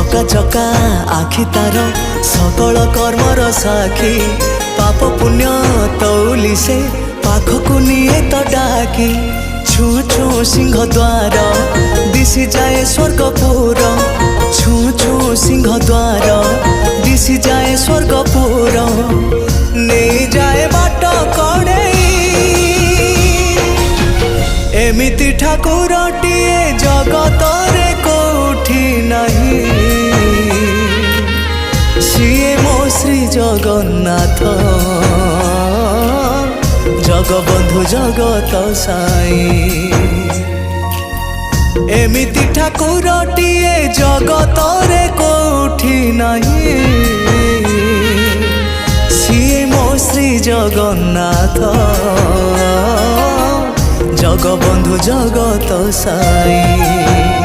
चका चका आखि तार सकल कर्मर साखी पाप पुण्य तौली से पाखकु निये तो डाकी छू छू सिंह द्वार दिशि जाए स्वर्गपुर छू छू सिंह द्वार दिशि जाए स्वर्गपुर नहीं जाए बाट कड़े एमिति ठाकुरटिए जगत रे कोठी नहीं सिए मो श्री जगन्नाथ जगबंधु जगत साई एमिति ठाकुरटिए जगत रे कोठी नहीं सिए मो श्री जगन्नाथ जगबंधु जगत साई।